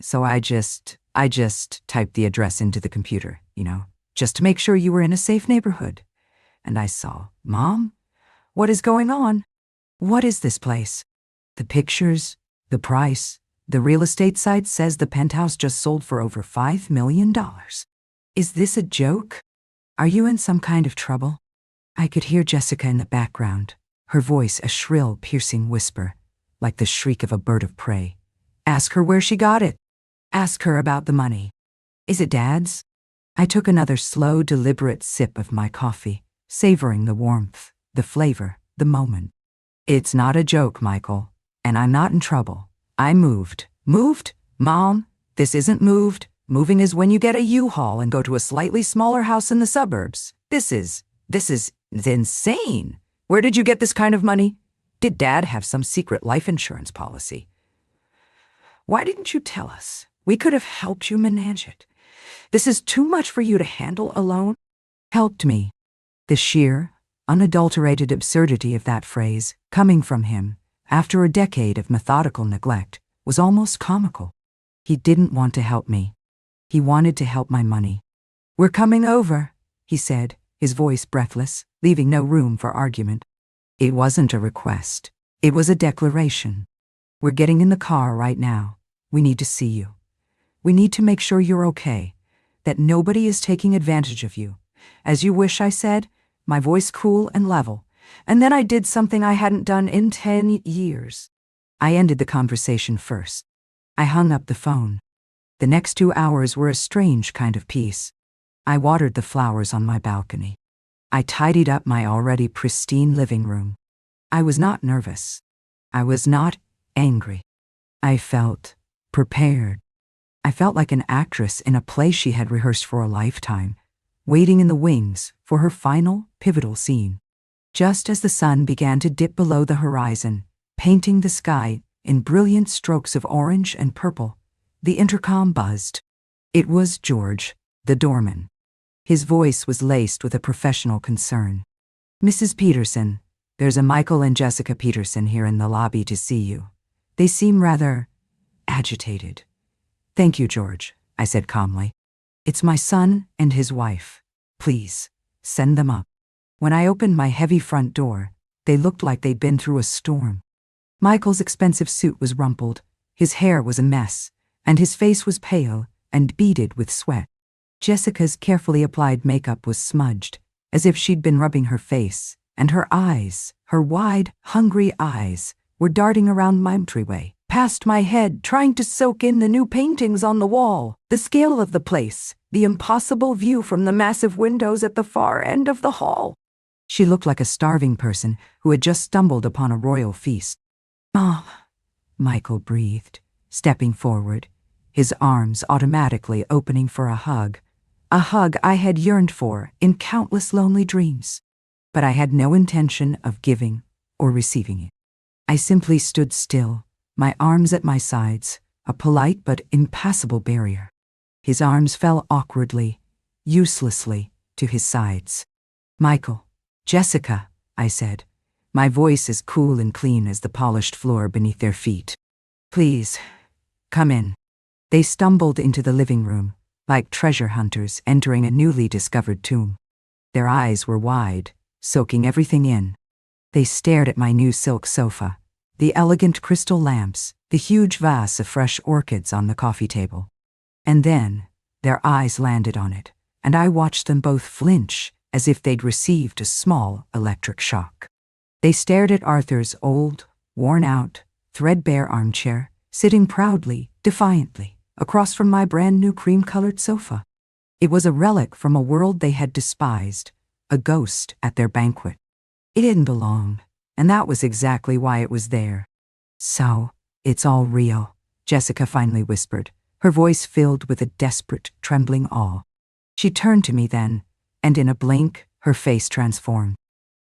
so I just typed the address into the computer, just to make sure you were in a safe neighborhood. And I saw, Mom, what is going on? What is this place? The pictures, the price, the real estate site says the penthouse just sold for over $5 million. Is this a joke? Are you in some kind of trouble? I could hear Jessica in the background, her voice a shrill, piercing whisper, like the shriek of a bird of prey. Ask her where she got it. Ask her about the money. Is it Dad's? I took another slow, deliberate sip of my coffee, savoring the warmth, the flavor, the moment. It's not a joke, Michael, and I'm not in trouble. I moved. Moved? Mom, this isn't moved. Moving is when you get a U-Haul and go to a slightly smaller house in the suburbs. This is insane. Where did you get this kind of money? Did Dad have some secret life insurance policy? Why didn't you tell us? We could have helped you manage it. This is too much for you to handle alone. Helped me. The sheer, unadulterated absurdity of that phrase, coming from him, after a decade of methodical neglect, was almost comical. He didn't want to help me. He wanted to help my money. We're coming over, he said, his voice breathless, leaving no room for argument. It wasn't a request. It was a declaration. We're getting in the car right now. We need to see you. We need to make sure you're okay, that nobody is taking advantage of you. As you wish, I said, my voice cool and level, and then I did something I hadn't done in 10 years. I ended the conversation first. I hung up the phone. The next 2 hours were a strange kind of peace. I watered the flowers on my balcony. I tidied up my already pristine living room. I was not nervous. I was not angry. I felt prepared. I felt like an actress in a play she had rehearsed for a lifetime, waiting in the wings for her final, pivotal scene. Just as the sun began to dip below the horizon, painting the sky in brilliant strokes of orange and purple, the intercom buzzed. It was George, the doorman. His voice was laced with a professional concern. Mrs. Peterson, there's a Michael and Jessica Peterson here in the lobby to see you. They seem rather agitated. Thank you, George, I said calmly. It's my son and his wife. Please, send them up. When I opened my heavy front door, they looked like they'd been through a storm. Michael's expensive suit was rumpled, his hair was a mess, and his face was pale and beaded with sweat. Jessica's carefully applied makeup was smudged, as if she'd been rubbing her face, and her eyes, her wide, hungry eyes, were darting around my entryway, past my head, trying to soak in the new paintings on the wall, the scale of the place, the impossible view from the massive windows at the far end of the hall. She looked like a starving person who had just stumbled upon a royal feast. "Mom," Michael breathed, stepping forward, his arms automatically opening for a hug I had yearned for in countless lonely dreams. But I had no intention of giving or receiving it. I simply stood still, my arms at my sides, a polite but impassable barrier. His arms fell awkwardly, uselessly, to his sides. "Michael, Jessica," I said, my voice as cool and clean as the polished floor beneath their feet. "Please, come in." They stumbled into the living room, like treasure hunters entering a newly discovered tomb. Their eyes were wide, soaking everything in. They stared at my new silk sofa, the elegant crystal lamps, the huge vase of fresh orchids on the coffee table. And then, their eyes landed on it, and I watched them both flinch as if they'd received a small electric shock. They stared at Arthur's old, worn-out, threadbare armchair, sitting proudly, defiantly, across from my brand-new cream-colored sofa. It was a relic from a world they had despised, a ghost at their banquet. It didn't belong, and that was exactly why it was there. "So, it's all real," Jessica finally whispered, her voice filled with a desperate, trembling awe. She turned to me then, and in a blink, her face transformed.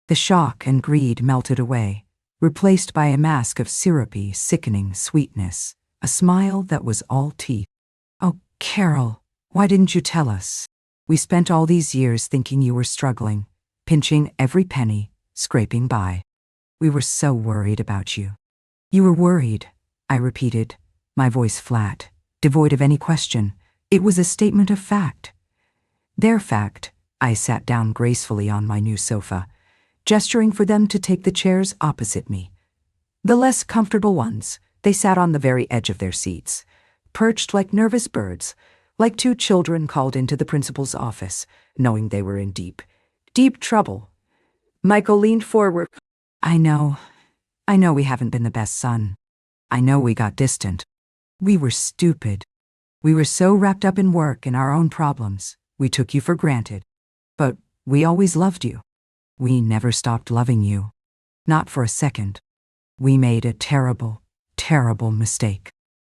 The shock and greed melted away, replaced by a mask of syrupy, sickening sweetness, a smile that was all teeth. "Oh, Carol, why didn't you tell us? We spent all these years thinking you were struggling, pinching every penny, scraping by. We were so worried about you." "You were worried," I repeated, my voice flat, devoid of any question. It was a statement of fact. Their fact. I sat down gracefully on my new sofa, gesturing for them to take the chairs opposite me. The less comfortable ones, they sat on the very edge of their seats, perched like nervous birds, like two children called into the principal's office, knowing they were in deep, deep trouble. Michael leaned forward. I know we haven't been the best son. I know we got distant. We were stupid. We were so wrapped up in work and our own problems. We took you for granted. But we always loved you. We never stopped loving you. Not for a second. We made a terrible, terrible mistake.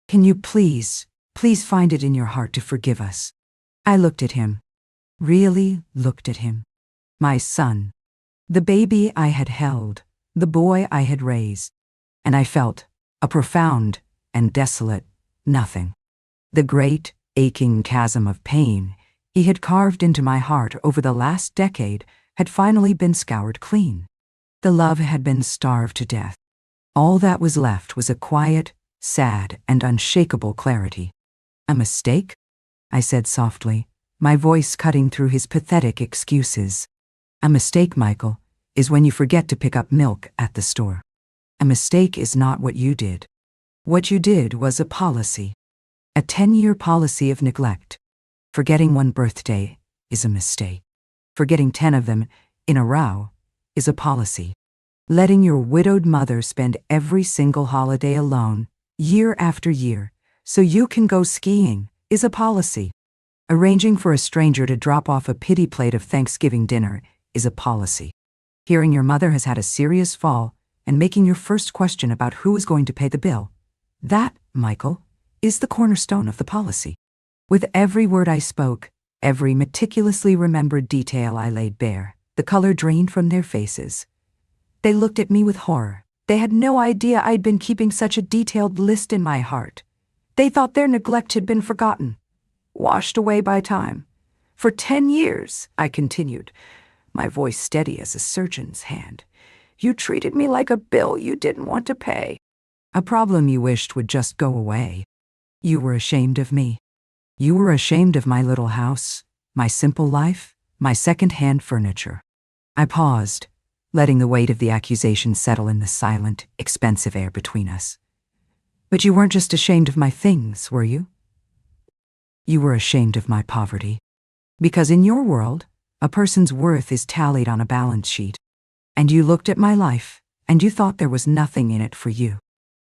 Can you please find it in your heart to forgive us? I looked at him. Really looked at him. My son. The baby I had held. The boy I had raised. And I felt a profound and desolate nothing. The great, aching chasm of pain he had carved into my heart over the last decade had finally been scoured clean. The love had been starved to death. All that was left was a quiet, sad, and unshakable clarity. A mistake? I said softly, my voice cutting through his pathetic excuses. A mistake, Michael, is when you forget to pick up milk at the store. A mistake is not what you did. What you did was a policy. A 10-year policy of neglect. Forgetting one birthday is a mistake. Forgetting 10 of them in a row is a policy. Letting your widowed mother spend every single holiday alone, year after year, so you can go skiing is a policy. Arranging for a stranger to drop off a pity plate of Thanksgiving dinner is a policy. Hearing your mother has had a serious fall and making your first question about who is going to pay the bill, that, Michael, is the cornerstone of the policy. With every word I spoke, every meticulously remembered detail I laid bare, the color drained from their faces. They looked at me with horror. They had no idea I'd been keeping such a detailed list in my heart. They thought their neglect had been forgotten, washed away by time. For 10 years, I continued, my voice steady as a surgeon's hand, you treated me like a bill you didn't want to pay. A problem you wished would just go away. You were ashamed of me. You were ashamed of my little house, my simple life, my second-hand furniture. I paused, letting the weight of the accusation settle in the silent, expensive air between us. But you weren't just ashamed of my things, were you? You were ashamed of my poverty. Because in your world, a person's worth is tallied on a balance sheet. And you looked at my life, and you thought there was nothing in it for you.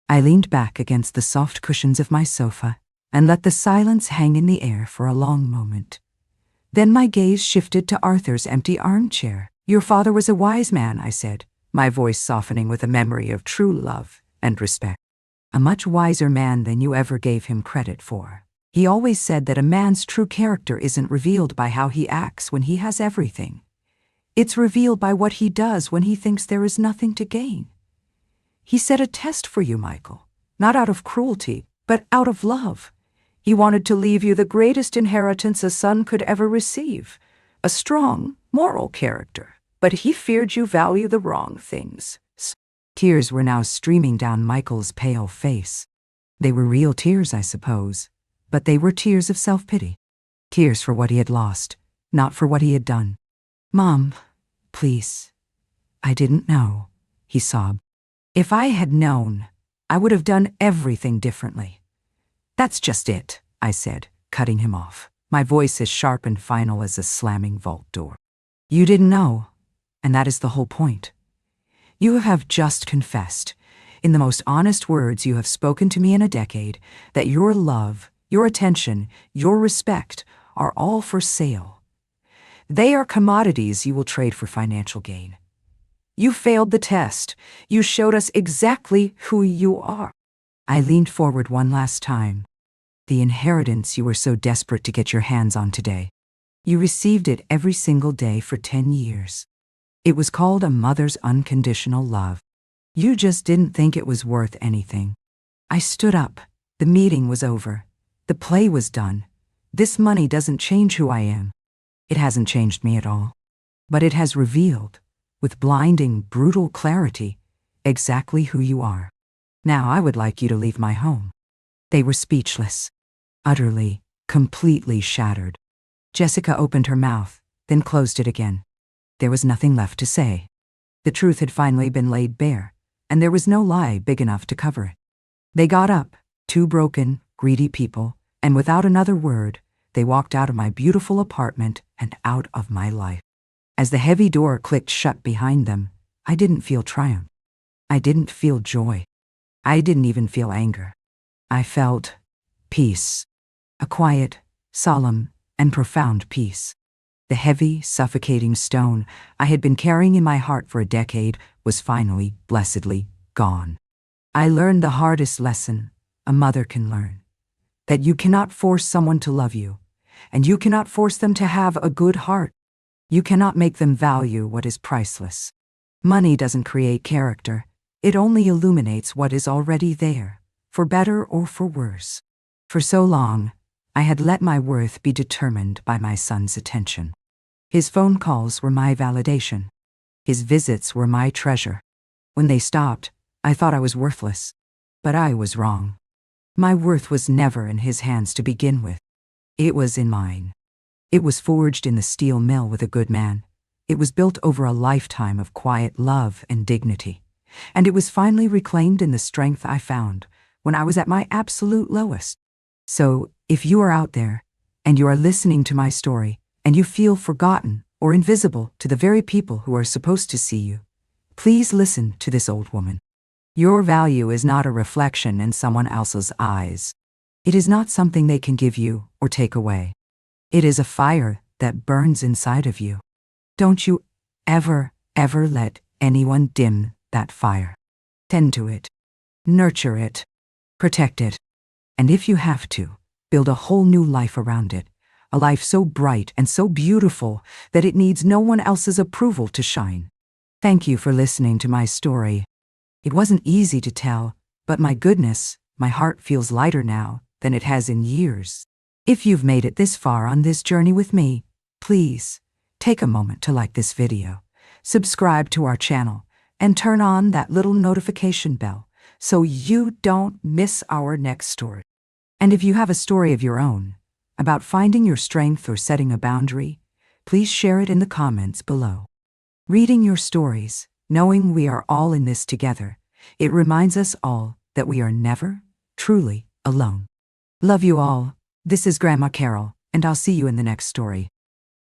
I leaned back against the soft cushions of my sofa and let the silence hang in the air for a long moment. Then my gaze shifted to Arthur's empty armchair. Your father was a wise man, I said, my voice softening with a memory of true love and respect. A much wiser man than you ever gave him credit for. He always said that a man's true character isn't revealed by how he acts when he has everything. It's revealed by what he does when he thinks there is nothing to gain. He set a test for you, Michael, not out of cruelty, but out of love. He wanted to leave you the greatest inheritance a son could ever receive, a strong, moral character, but he feared you value the wrong things. Tears were now streaming down Michael's pale face. They were real tears, I suppose, but they were tears of self-pity. Tears for what he had lost, not for what he had done. Mom, please. I didn't know, he sobbed. If I had known, I would have done everything differently. That's just it, I said, cutting him off, my voice as sharp and final as a slamming vault door. You didn't know, and that is the whole point. You have just confessed, in the most honest words you have spoken to me in a decade, that your love, your attention, your respect are all for sale. They are commodities you will trade for financial gain. You failed the test. You showed us exactly who you are. I leaned forward one last time. The inheritance you were so desperate to get your hands on today. You received it every single day for 10 years. It was called a mother's unconditional love. You just didn't think it was worth anything. I stood up. The meeting was over. The play was done. This money doesn't change who I am. It hasn't changed me at all. But it has revealed, with blinding, brutal clarity, exactly who you are. Now I would like you to leave my home. They were speechless, utterly, completely shattered. Jessica opened her mouth, then closed it again. There was nothing left to say. The truth had finally been laid bare, and there was no lie big enough to cover it. They got up, two broken, greedy people, and without another word, they walked out of my beautiful apartment and out of my life. As the heavy door clicked shut behind them, I didn't feel triumph. I didn't feel joy. I didn't even feel anger. I felt peace. A quiet, solemn, and profound peace. The heavy, suffocating stone I had been carrying in my heart for a decade was finally, blessedly, gone. I learned the hardest lesson a mother can learn. That you cannot force someone to love you, and you cannot force them to have a good heart. You cannot make them value what is priceless. Money doesn't create character. It only illuminates what is already there, for better or for worse. For so long, I had let my worth be determined by my son's attention. His phone calls were my validation. His visits were my treasure. When they stopped, I thought I was worthless. But I was wrong. My worth was never in his hands to begin with. It was in mine. It was forged in the steel mill with a good man. It was built over a lifetime of quiet love and dignity. And it was finally reclaimed in the strength I found when I was at my absolute lowest. So, if you are out there, and you are listening to my story, and you feel forgotten or invisible to the very people who are supposed to see you, please listen to this old woman. Your value is not a reflection in someone else's eyes. It is not something they can give you or take away. It is a fire that burns inside of you. Don't you ever let anyone dim that fire. Tend to it. Nurture it. Protect it. And if you have to, build a whole new life around it. A life so bright and so beautiful that it needs no one else's approval to shine. Thank you for listening to my story. It wasn't easy to tell, but my goodness, my heart feels lighter now than it has in years. If you've made it this far on this journey with me, please take a moment to like this video, subscribe to our channel, and turn on that little notification bell so you don't miss our next story. And if you have a story of your own, about finding your strength or setting a boundary, please share it in the comments below. Reading your stories, knowing we are all in this together, it reminds us all that we are never truly alone. Love you all. This is Grandma Carol, and I'll see you in the next story.